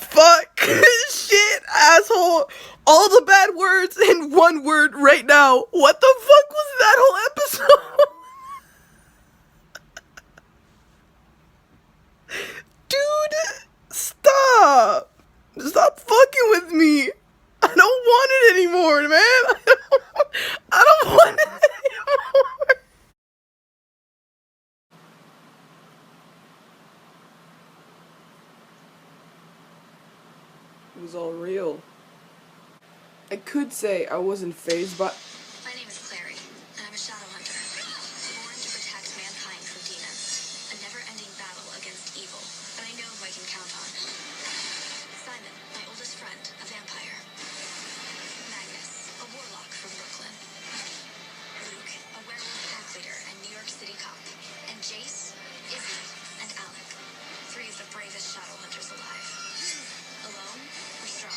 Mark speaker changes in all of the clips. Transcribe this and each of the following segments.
Speaker 1: fuck, shit, asshole, all the bad words in one word right now. What the fuck was that whole episode? Dude, stop. Stop fucking with me. I don't want it anymore, man. I don't want it anymore. It was all real. I could say I wasn't phased by...
Speaker 2: My name is Clary, and I'm a Shadowhunter, born to protect mankind from demons. A never-ending battle against evil, but I know who I can count on. Simon, my oldest friend, a vampire. Magnus, a warlock from Brooklyn. Luke, a werewolf pack leader and New York City cop. And Jace, Izzy, and Alec, three of the bravest Shadowhunters alive. Alone, we're strong.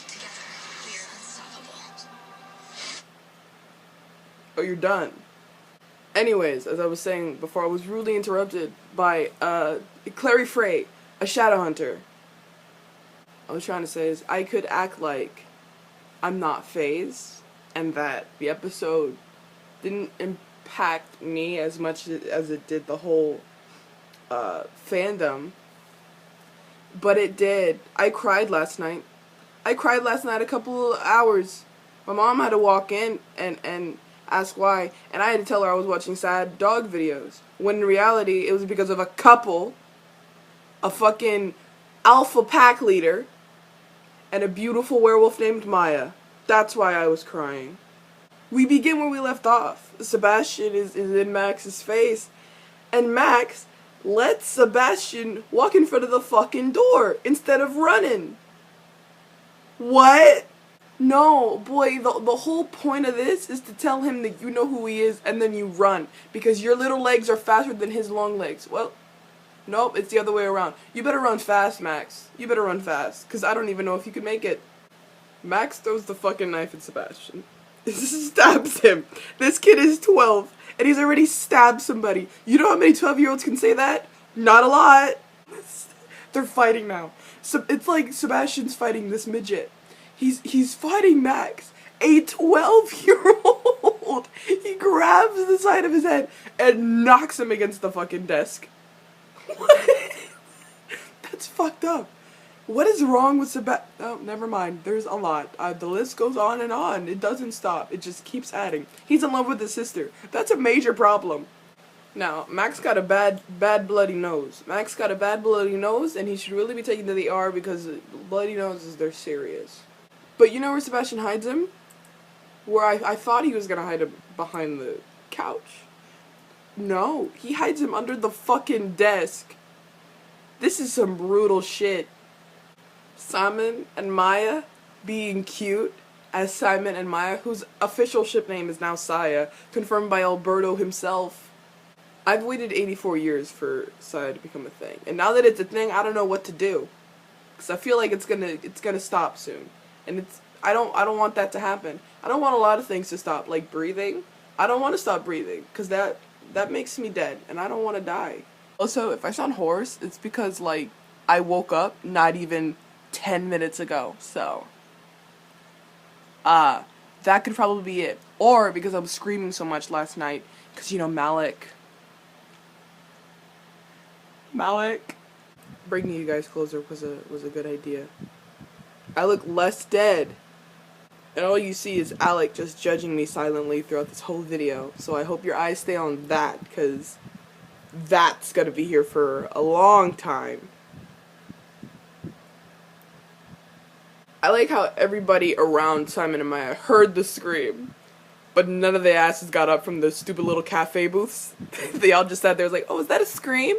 Speaker 2: Together, we are unstoppable.
Speaker 1: Oh, you're done. Anyways, as I was saying before, I was rudely interrupted by Clary Frey, a Shadowhunter. I was trying to say is I could act like I'm not phased and that the episode didn't impact me as much as it did the whole fandom. But it did. I cried last night. I cried last night a couple of hours. My mom had to walk in and ask why, and I had to tell her I was watching sad dog videos. When in reality, it was because of a couple, a fucking alpha pack leader, and a beautiful werewolf named Maya. That's why I was crying. We begin where we left off. Sebastian is in Max's face, and Max lets Sebastian walk in front of the fucking door instead of running. What? No, boy, the whole point of this is to tell him that you know who he is and then you run. Because your little legs are faster than his long legs. Well, nope, it's the other way around. You better run fast, Max. You better run fast. Because I don't even know if you could make it. Max throws the fucking knife at Sebastian. Stabs him. This kid is 12. And he's already stabbed somebody. You know how many 12-year-olds can say that? Not a lot. They're fighting now. So it's like Sebastian's fighting this midget. He's fighting Max, a 12-year-old. He grabs the side of his head and knocks him against the fucking desk. What? That's fucked up. What is wrong with Sebastian? Oh, never mind. There's a lot. The list goes on and on. It doesn't stop. It just keeps adding. He's in love with his sister. That's a major problem. Now, Max got a bad bloody nose. Max got a bad bloody nose, and he should really be taken to the ER because bloody noses, they're serious. But you know where Sebastian hides him? Where I thought he was gonna hide him behind the couch. No, he hides him under the fucking desk. This is some brutal shit. Simon and Maya being cute as Simon and Maya, whose official ship name is now Saya, confirmed by Alberto himself. I've waited 84 years for Saya to become a thing. And now that it's a thing, I don't know what to do. Cause I feel like it's gonna stop soon. And I don't want that to happen. I don't want a lot of things to stop, like breathing. I don't want to stop breathing, cause that makes me dead, and I don't want to die. Also, if I sound hoarse, it's because, like, I woke up not even 10 minutes ago, so. That could probably be it. Or because I was screaming so much last night, cause, you know, MALEC. Bringing you guys closer was a good idea. I look less dead. And all you see is Alec just judging me silently throughout this whole video. So I hope your eyes stay on that, because that's gonna be here for a long time. I like how everybody around Simon and Maya heard the scream, but none of the asses got up from the stupid little cafe booths. They all just sat there like, oh, is that a scream?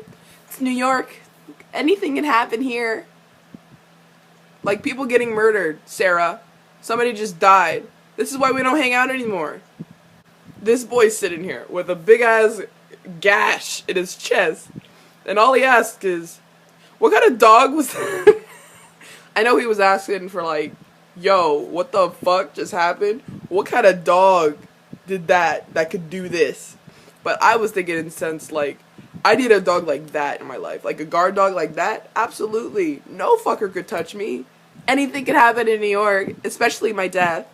Speaker 1: It's New York. Anything can happen here. Like people getting murdered, Sarah. Somebody just died. This is why we don't hang out anymore. This boy's sitting here with a big ass gash in his chest. And all he asked is, what kind of dog was that? I know he was asking for like, yo, what the fuck just happened? What kind of dog did that could do this? But I was thinking in sense like, I need a dog like that in my life. Like a guard dog like that? Absolutely. No fucker could touch me. Anything could happen in New York, especially my dad.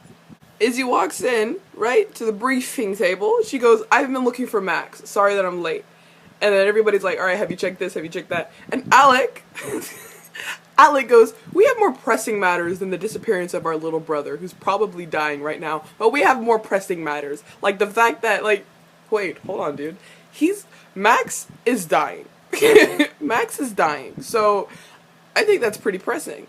Speaker 1: Izzy walks in, right, to the briefing table. She goes, I've been looking for Max. Sorry that I'm late. And then everybody's like, alright, have you checked this? Have you checked that? And Alec, Alec goes, we have more pressing matters than the disappearance of our little brother, who's probably dying right now. But we have more pressing matters. Like the fact that, like, wait, hold on, dude. Max is dying. Max is dying. So, I think that's pretty pressing.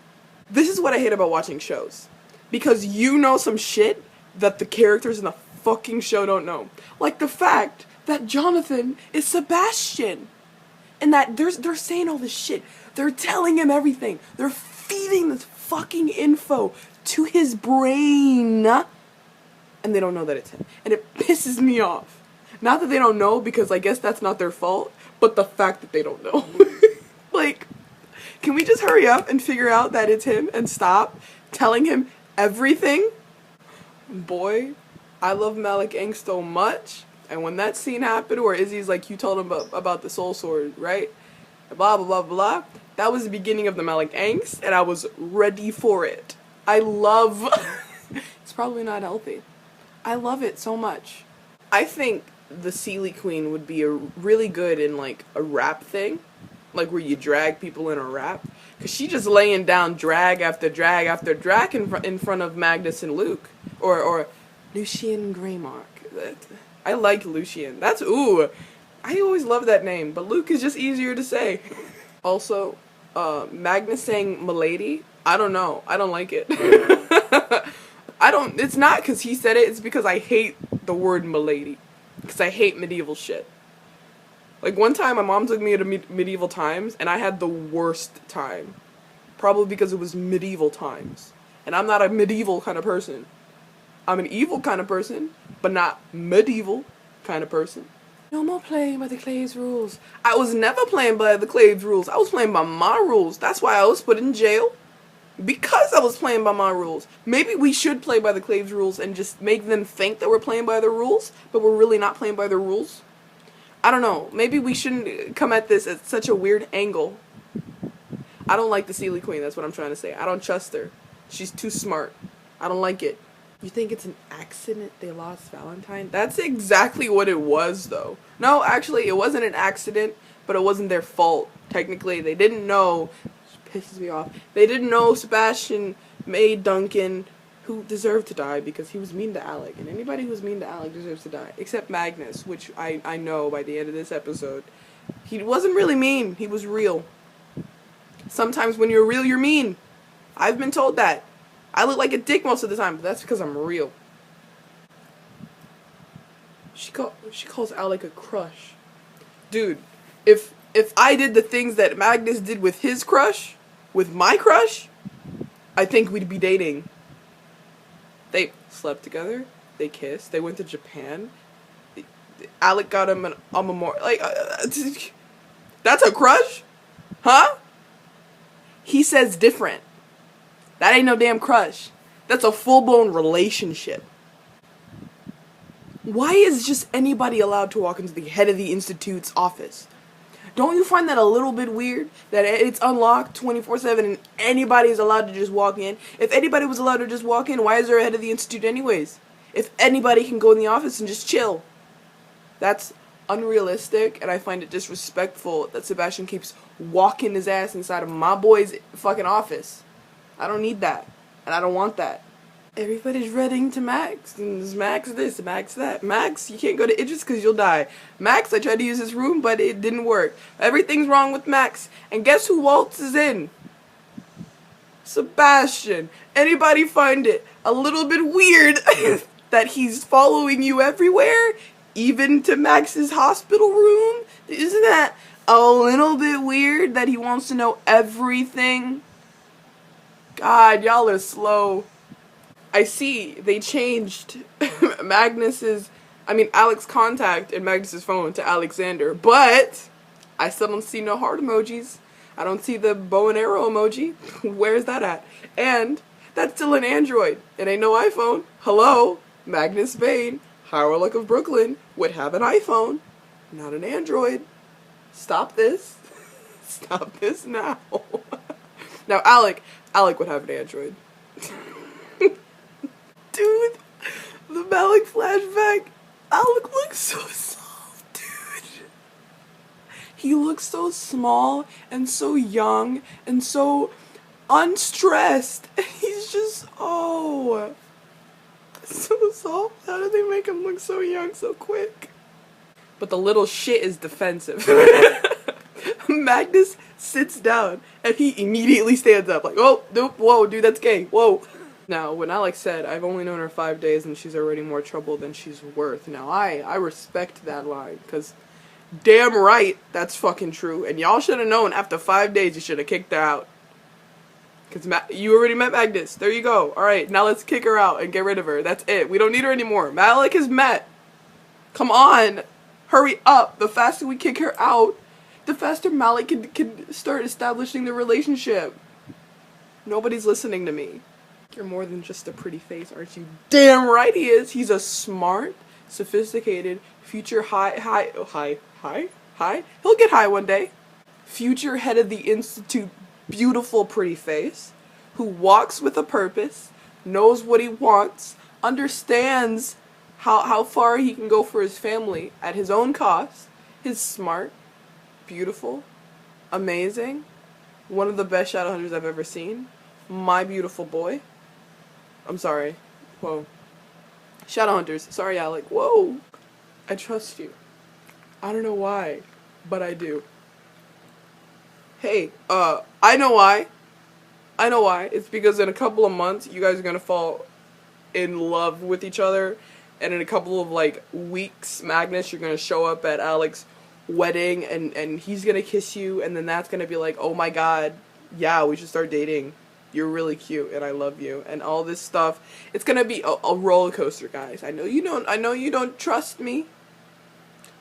Speaker 1: This is what I hate about watching shows. Because you know some shit that the characters in the fucking show don't know. Like the fact that Jonathan is Sebastian. And that they're saying all this shit. They're telling him everything. They're feeding this fucking info to his brain. And they don't know that it's him. And it pisses me off. Not that they don't know, because I guess that's not their fault, but the fact that they don't know. Like, can we just hurry up and figure out that it's him and stop telling him everything? Boy, I love MALEC angst so much. And when that scene happened where Izzy's like, you told him about the soul sword, right? Blah, blah, blah, blah. That was the beginning of the MALEC angst, and I was ready for it. I love... It's probably not healthy. I love it so much. I think the Sealy Queen would be really good in, like, a rap thing. Like, where you drag people in a rap. Because she just laying down drag after drag after drag in front of Magnus and Luke. Or Lucien Greymark. I like Lucien. That's, ooh. I always love that name. But Luke is just easier to say. Also, Magnus saying Milady. I don't know. I don't like it. It's not because he said it. It's because I hate the word Milady. Because I hate medieval shit. Like, one time, my mom took me to medieval times, and I had the worst time. Probably because it was medieval times. And I'm not a medieval kind of person. I'm an evil kind of person, but not medieval kind of person. No more playing by the Claves rules. I was never playing by the Claves rules. I was playing by my rules. That's why I was put in jail. Because I was playing by my rules. Maybe we should play by the Claves rules and just make them think that we're playing by the rules, but we're really not playing by the rules. I don't know. Maybe we shouldn't come at this at such a weird angle. I don't like the Sealy Queen, that's what I'm trying to say. I don't trust her. She's too smart. I don't like it. You think it's an accident they lost Valentine? That's exactly what it was, though. No, actually, it wasn't an accident, but it wasn't their fault. Technically, they didn't know... Pisses me off. They didn't know Sebastian made Duncan, who deserved to die because he was mean to Alec. And anybody who's mean to Alec deserves to die. Except Magnus, which I know by the end of this episode. He wasn't really mean. He was real. Sometimes when you're real, you're mean. I've been told that. I look like a dick most of the time, but that's because I'm real. She calls Alec a crush. Dude, if I did the things that Magnus did with his crush, with my crush, I think we'd be dating. They slept together. They kissed. They went to Japan. Alec got him an alma mater. Like, that's a crush? Huh? He says different. That ain't no damn crush. That's a full-blown relationship. Why is just anybody allowed to walk into the head of the Institute's office? Don't you find that a little bit weird? That it's unlocked 24/7 and anybody's allowed to just walk in? If anybody was allowed to just walk in, why is there a head of the Institute anyways? If anybody can go in the office and just chill. That's unrealistic, and I find it disrespectful that Sebastian keeps walking his ass inside of my boy's fucking office. I don't need that, and I don't want that. Everybody's running to Max. Max this, Max that. Max, you can't go to Idris because you'll die. Max, I tried to use his room, but it didn't work. Everything's wrong with Max. And guess who waltzes in? Sebastian. Anybody find it a little bit weird that he's following you everywhere? Even to Max's hospital room? Isn't that a little bit weird that he wants to know everything? God, y'all are slow. I see they changed Alec's contact in Magnus's phone to Alexander, but I still don't see no heart emojis. I don't see the bow and arrow emoji. Where's that at? And that's still an Android. It ain't no iPhone. Hello? Magnus Bane, Hierarch of Brooklyn, would have an iPhone, not an Android. Stop this. Stop this now. Now, Alec would have an android. Dude, the MALEC flashback. Alec looks so soft, dude. He looks so small and so young and so unstressed. He's just, oh, so soft. How did they make him look so young so quick? But the little shit is defensive. Magnus sits down and he immediately stands up like, oh, nope, whoa, dude, that's gay, whoa. Now, when Alec said, I've only known her 5 days and she's already more trouble than she's worth. Now, I respect that line, because damn right, that's fucking true. And y'all should have known after 5 days you should have kicked her out. Because you already met Magnus. There you go. Alright, now let's kick her out and get rid of her. That's it. We don't need her anymore. MALEC is met. Come on. Hurry up. The faster we kick her out, the faster MALEC can start establishing the relationship. Nobody's listening to me. You're more than just a pretty face, aren't you? Damn right he is. He's a smart, sophisticated, future he'll get high one day. Future head of the institute, beautiful pretty face, who walks with a purpose, knows what he wants, understands how far he can go for his family at his own cost. He's smart, beautiful, amazing, one of the best Shadowhunters I've ever seen. My beautiful boy. I'm sorry. Whoa. Shadowhunters. Sorry, Alec. Whoa. I trust you. I don't know why, but I do. Hey, I know why. I know why. It's because in a couple of months, you guys are gonna fall in love with each other. And in a couple of, like, weeks, Magnus, you're gonna show up at Alec's wedding, and he's gonna kiss you, and then that's gonna be like, oh my god, yeah, we should start dating. You're really cute, and I love you, and all this stuff. It's gonna be a roller coaster, guys. I know you don't trust me,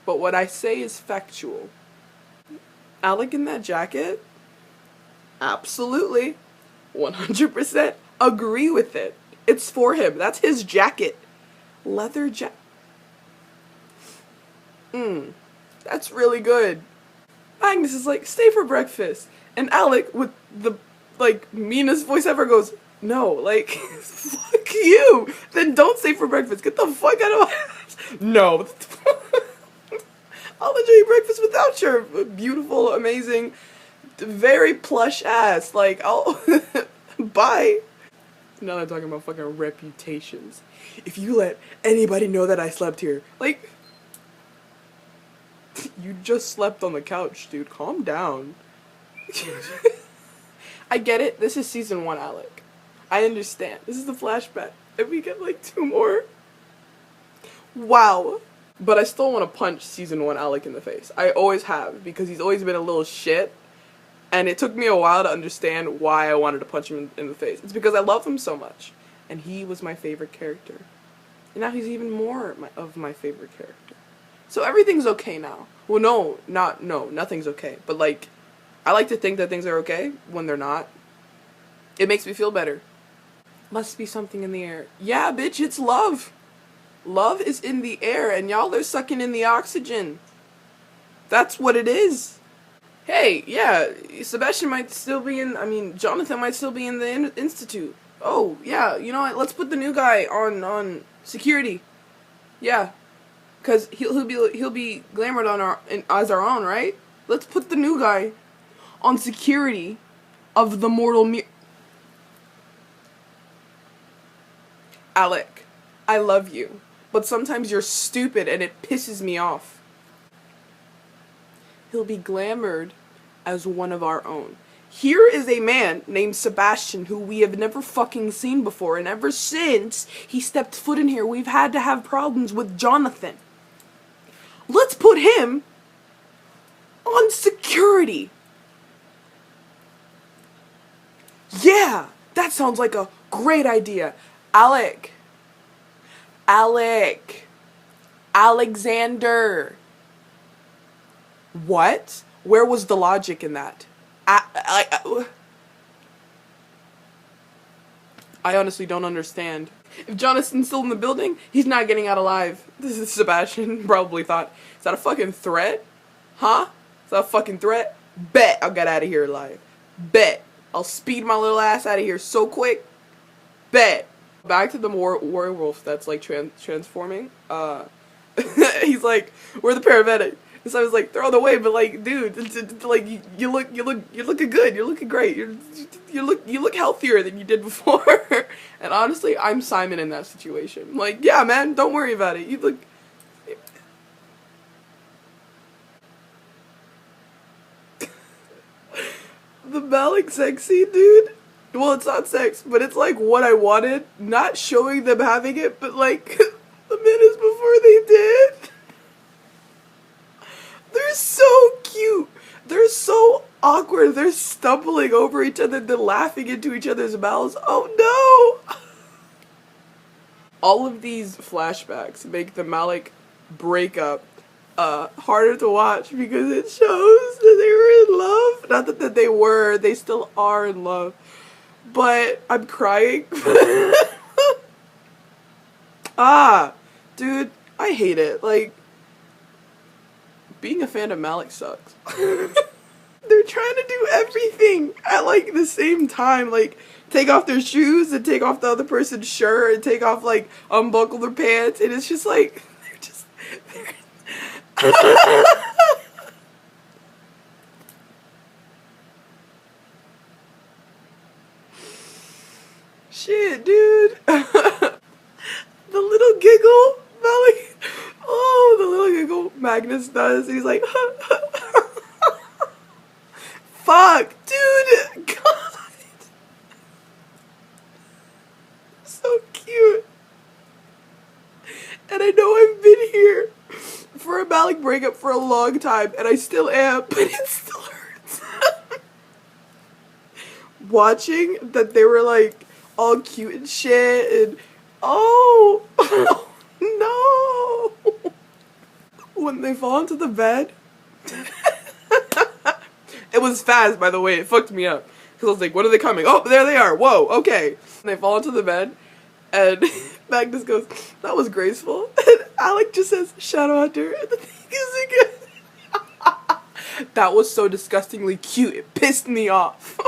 Speaker 1: but what I say is factual. Alec in that jacket? Absolutely. 100% agree with it. It's for him. That's his jacket. Leather jacket. That's really good. Magnus is like, stay for breakfast. And Alec, with the like meanest voice ever, goes, no, like, fuck you. Then don't stay for breakfast. Get the fuck out of my house. No. I'll enjoy breakfast without your beautiful, amazing, very plush ass. Like, I'll bye. Now they're talking about fucking reputations. If you let anybody know that I slept here, like, you just slept on the couch, dude. Calm down. I get it. This is season 1, Alec. I understand. This is the flashback. If we get like 2 more. Wow. But I still want to punch season 1 Alec in the face. I always have, because he's always been a little shit. And it took me a while to understand why I wanted to punch him in the face. It's because I love him so much. And he was my favorite character. And now he's even more of my favorite character. So everything's okay now. Well, no, nothing's okay. But like, I like to think that things are okay when they're not. It makes me feel better. Must be something in the air. Yeah, bitch, it's love. Love is in the air, and y'all are sucking in the oxygen. That's what it is. Hey, yeah, Sebastian might still be Jonathan might still be in the institute. Oh, yeah, you know what, let's put the new guy on security. Yeah, because he'll be glamored as our own, right? Let's put the new guy on security of the mortal Alec, I love you, but sometimes you're stupid and it pisses me off. He'll be glamored as one of our own. Here is a man named Sebastian who we have never fucking seen before, and ever since he stepped foot in here, we've had to have problems with Jonathan. Let's put him on security. Yeah, that sounds like a great idea. Alexander. What? Where was the logic in that? I honestly don't understand. If Jonathan's still in the building, he's not getting out alive. This is Sebastian probably thought, is that a fucking threat? Huh? Is that a fucking threat? Bet I'll get out of here alive. Bet I'll speed my little ass out of here so quick. Bet. Back to the werewolf that's like transforming. He's like, we're the paramedic. And so I was like, they're on the way, but like, dude, like you're looking good. You're looking great. You look healthier than you did before. And honestly, I'm Simon in that situation. I'm like, yeah, man, don't worry about it. You look. The MALEC sex scene, dude. Well, it's not sex, but it's like what I wanted. Not showing them having it, but like the minutes before they did. They're so cute. They're so awkward. They're stumbling over each other, then laughing into each other's mouths. Oh no! All of these flashbacks make the MALEC breakup harder to watch because it shows that they were in love. Not that they were, they still are in love. But I'm crying. Dude, I hate it. Like, being a fan of MALEC sucks. They're trying to do everything at like the same time. Like, take off their shoes and take off the other person's shirt and take off, like, unbuckle their pants. And it's just like, they're shit, dude. The little giggle, MALEC. Oh, the little giggle Magnus does. He's like, fuck, dude. God. So cute. And I know I've been here for a MALEC breakup for a long time, and I still am, but it still hurts. Watching that they were like all cute and shit, and oh no. When they fall into the bed, it was fast, by the way. It fucked me up because I was like, when are they coming? Oh, there they are. Whoa, okay. And they fall into the bed, and Magnus goes, that was graceful. And Alec just says, Shadowhunter, and the thing is again. That was so disgustingly cute. It pissed me off.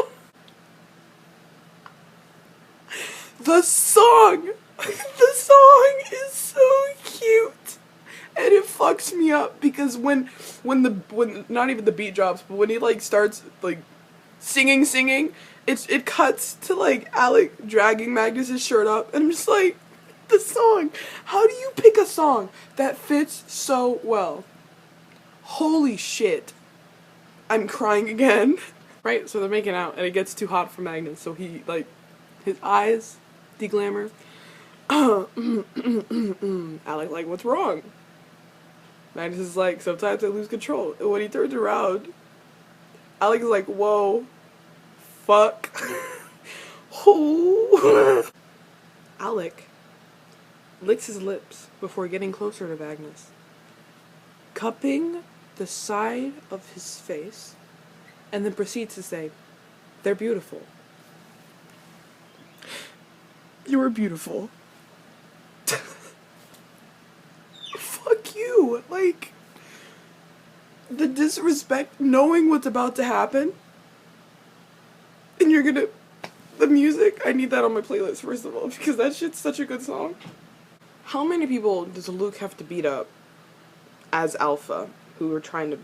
Speaker 1: The song is so cute. And it fucks me up because when not even the beat drops, but when he like starts like singing, it cuts to like Alec dragging Magnus's shirt up, and I'm just like, the song. How do you pick a song that fits so well? Holy shit. I'm crying again. Right, so they're making out, and it gets too hot for Magnus, so he, like, his eyes deglamor. Alec, like, what's wrong? Magnus is like, sometimes I lose control. And when he turns around, Alec is like, whoa, fuck. Oh. Alec licks his lips before getting closer to Magnus, cupping the side of his face, and then proceeds to say, they're beautiful. You were beautiful. Fuck you. Like, the disrespect, knowing what's about to happen, and you're gonna, the music, I need that on my playlist, first of all, because that shit's such a good song. How many people does Luke have to beat up as Alpha, who are trying to,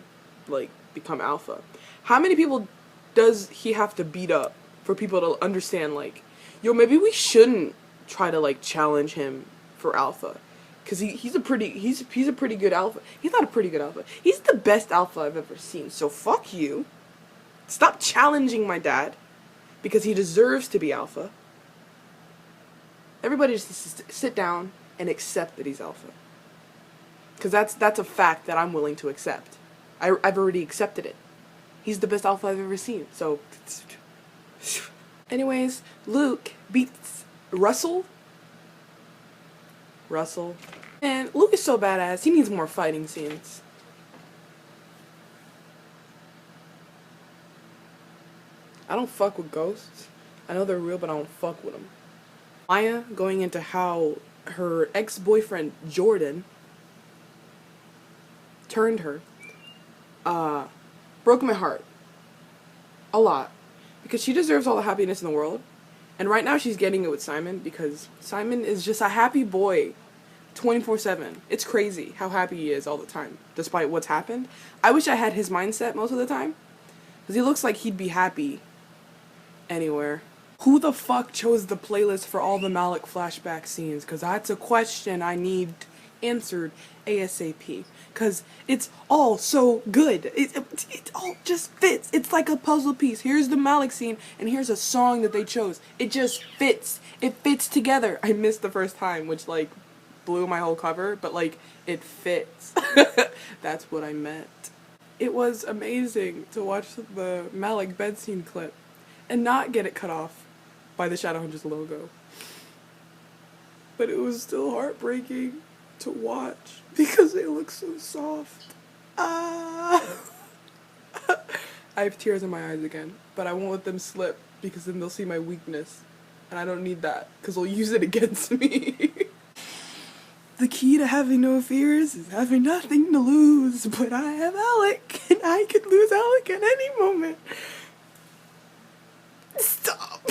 Speaker 1: like, become Alpha? How many people does he have to beat up for people to understand, like, yo, maybe we shouldn't try to, like, challenge him for Alpha? Because he's a pretty good Alpha. He's not a pretty good Alpha. He's the best Alpha I've ever seen. So fuck you. Stop challenging my dad, because he deserves to be Alpha. Everybody just sit down and accept that he's Alpha. Because that's a fact that I'm willing to accept. I've already accepted it. He's the best Alpha I've ever seen. So, anyways, Luke beats Russell. And Luke is so badass. He needs more fighting scenes. I don't fuck with ghosts. I know they're real, but I don't fuck with them. Maya going into how her ex-boyfriend Jordan turned her broke my heart. A lot. Because she deserves all the happiness in the world. And right now she's getting it with Simon because Simon is just a happy boy 24/7. It's crazy how happy he is all the time, despite what's happened. I wish I had his mindset most of the time. Because he looks like he'd be happy anywhere. Who the fuck chose the playlist for all the MALEC flashback scenes? Because that's a question I need answered ASAP. Because it's all so good. It all just fits. It's like a puzzle piece. Here's the MALEC scene, and here's a song that they chose. It just fits. It fits together. I missed the first time, which, like, blew my whole cover, but, like, it fits. That's what I meant. It was amazing to watch the MALEC bed scene clip and not get it cut off by the Shadowhunters logo. But it was still heartbreaking to watch because they look so soft. I have tears in my eyes again, but I won't let them slip because then they'll see my weakness. And I don't need that because they'll use it against me. The key to having no fears is having nothing to lose, but I have Alec, and I could lose Alec at any moment. Stop.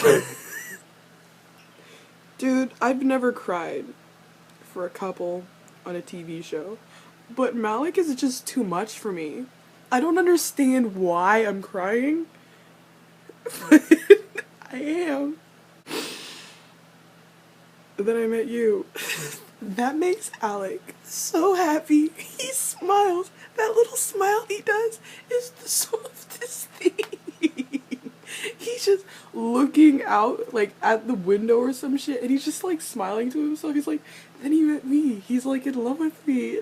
Speaker 1: Dude, I've never cried for a couple on a TV show, but MALEC is just too much for me. I don't understand why I'm crying, but I am. Then I met you. That makes Alec so happy. He smiles. That little smile he does is the softest thing. He's just looking out, like, at the window or some shit, and he's just, like, smiling to himself. He's like, then he met me. He's, like, in love with me.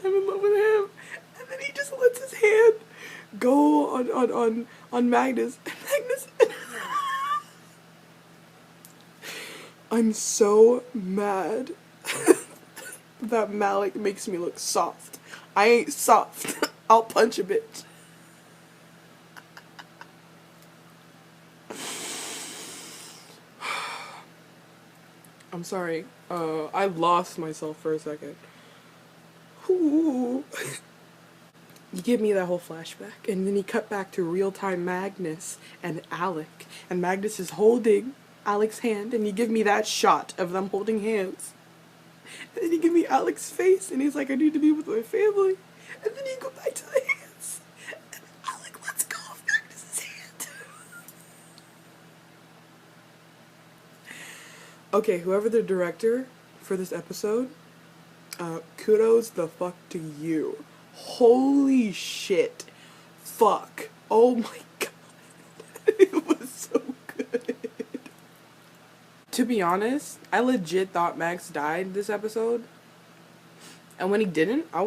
Speaker 1: I'm in love with him. And then he just lets his hand go on Magnus. And Magnus... I'm so mad that MALEC makes me look soft. I ain't soft. I'll punch a bitch. I'm sorry. I lost myself for a second. Ooh. You give me that whole flashback, and then you cut back to real-time Magnus and Alec, and Magnus is holding Alec's hand, and you give me that shot of them holding hands. And then you give me Alec's face, and he's like, I need to be with my family. And then you go back to the hands, and Alec lets go of Magnus's hand. Okay, whoever the director for this episode, kudos the fuck to you. Holy shit. Fuck. Oh my god. It was so good. To be honest, I legit thought Max died this episode. And when he didn't, I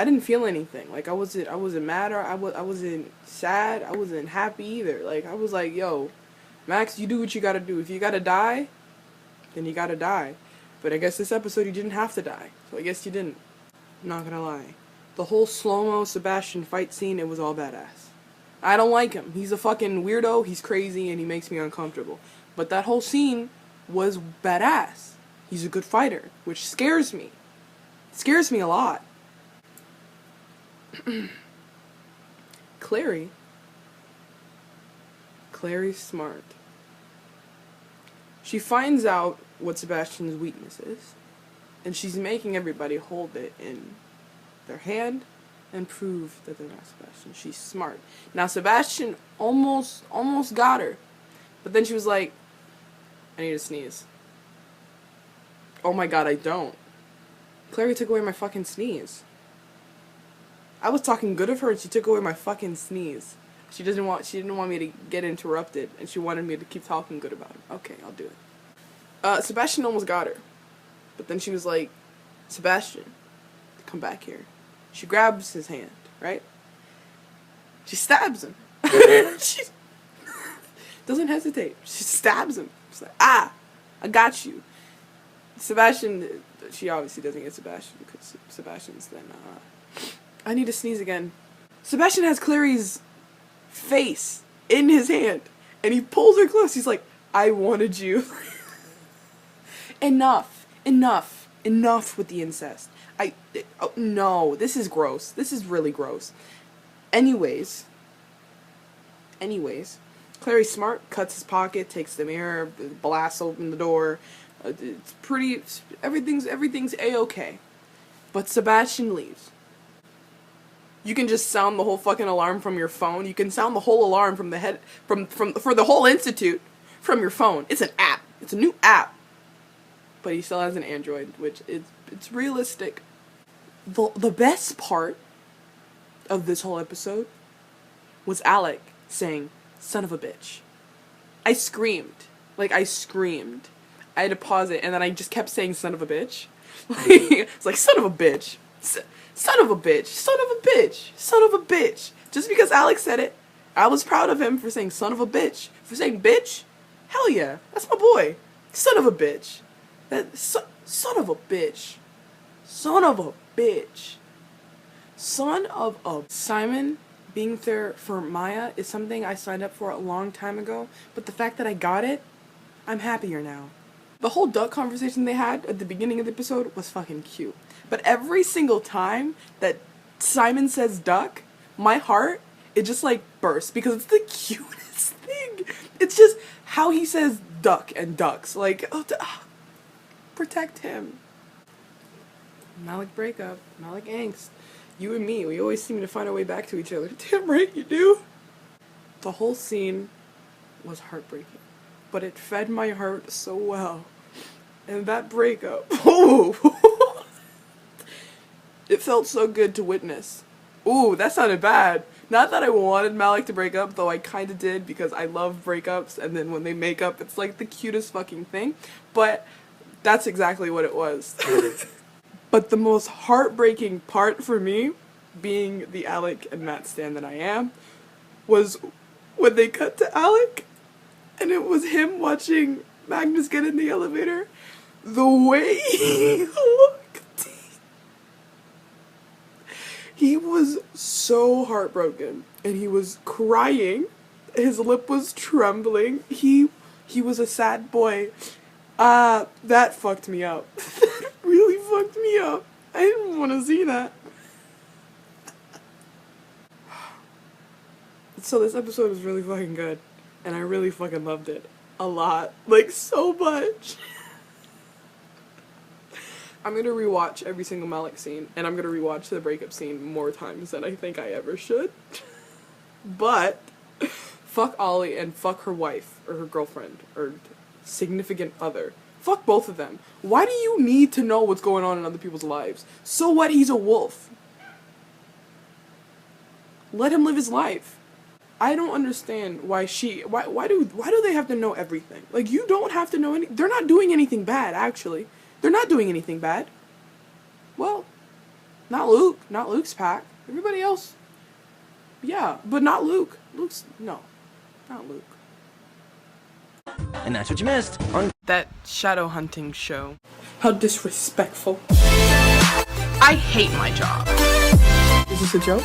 Speaker 1: didn't feel anything. Like, I wasn't mad, or I wasn't sad, I wasn't happy either. Like, I was like, yo, Max, you do what you gotta do. If you gotta die, then you gotta die. But I guess this episode you didn't have to die. So I guess you didn't. I'm not gonna lie. The whole slow-mo Sebastian fight scene, it was all badass. I don't like him. He's a fucking weirdo, he's crazy, and he makes me uncomfortable. But that whole scene was badass. He's a good fighter, which scares me. It scares me a lot. Clary's smart. She finds out what Sebastian's weakness is, and she's making everybody hold it in their hand and prove that they're not Sebastian. She's smart. Now Sebastian almost got her, but then she was like, I need to sneeze. Oh my god, I don't. Clary took away my fucking sneeze. I was talking good of her and she took away my fucking sneeze. She didn't want me to get interrupted, and she wanted me to keep talking good about him. Okay, I'll do it. Sebastian almost got her. But then she was like, Sebastian, come back here. She grabs his hand, right? She stabs him. She doesn't hesitate. She stabs him. She's like, I got you. Sebastian, she obviously doesn't get Sebastian because Sebastian's then, I need to sneeze again. Sebastian has Clary's face in his hand, and he pulls her close. He's like, I wanted you. Enough with the incest. No, this is gross. This is really gross. Anyways, Anyways, Clary Smart cuts his pocket, takes the mirror, blasts open the door. It's pretty. Everything's a-okay. But Sebastian leaves. You can just sound the whole fucking alarm from your phone. You can sound the whole alarm from the head for the whole institute from your phone. It's an app. It's a new app. But he still has an Android, which it's realistic. The best part of this whole episode was Alec saying, "Son of a bitch." I screamed. Like, I screamed. I had to pause it, and then I just kept saying "son of a bitch." It's like, son of a bitch. Son of a bitch. Son of a bitch. Son of a bitch. Just because Alex said it, I was proud of him for saying son of a bitch. For saying bitch? Hell yeah. That's my boy. Son of a bitch. Son of a bitch. Son of a bitch. Son of a... Simon being there for Maya is something I signed up for a long time ago, but the fact that I got it, I'm happier now. The whole duck conversation they had at the beginning of the episode was fucking cute. But every single time that Simon says duck, my heart, it just like bursts because it's the cutest thing. It's just how he says duck and ducks. Like, protect him. Malec breakup, Malec angst. You and me, we always seem to find our way back to each other. Damn right you do. The whole scene was heartbreaking, but it fed my heart so well. And that breakup, ooh, it felt so good to witness. Ooh, that sounded bad. Not that I wanted Malec to break up, though I kinda did because I love breakups, and then when they make up, it's like the cutest fucking thing. But that's exactly what it was. But the most heartbreaking part for me, being the Alec and Matt stan that I am, was when they cut to Alec, and it was him watching Magnus get in the elevator. The way he looked. He was so heartbroken, and he was crying. His lip was trembling. He was a sad boy. That fucked me up. That really fucked me up. I didn't want to see that. So this episode was really fucking good, and I really fucking loved it. A lot. Like, so much. I'm gonna rewatch every single Malec scene, and I'm gonna rewatch the breakup scene more times than I think I ever should. But, fuck Ollie and fuck her wife, or her girlfriend, or significant other. Fuck both of them. Why do you need to know what's going on in other people's lives? So what? He's a wolf. Let him live his life. I don't understand why why do they have to know everything? Like, you don't have to know they're not doing anything bad, actually. They're not doing anything bad. Well, not Luke. Not Luke's pack. Everybody else, yeah, but not Luke. No, not Luke.
Speaker 3: And that's what you missed on
Speaker 1: that shadow hunting show. How disrespectful. I hate my job. Is this a joke?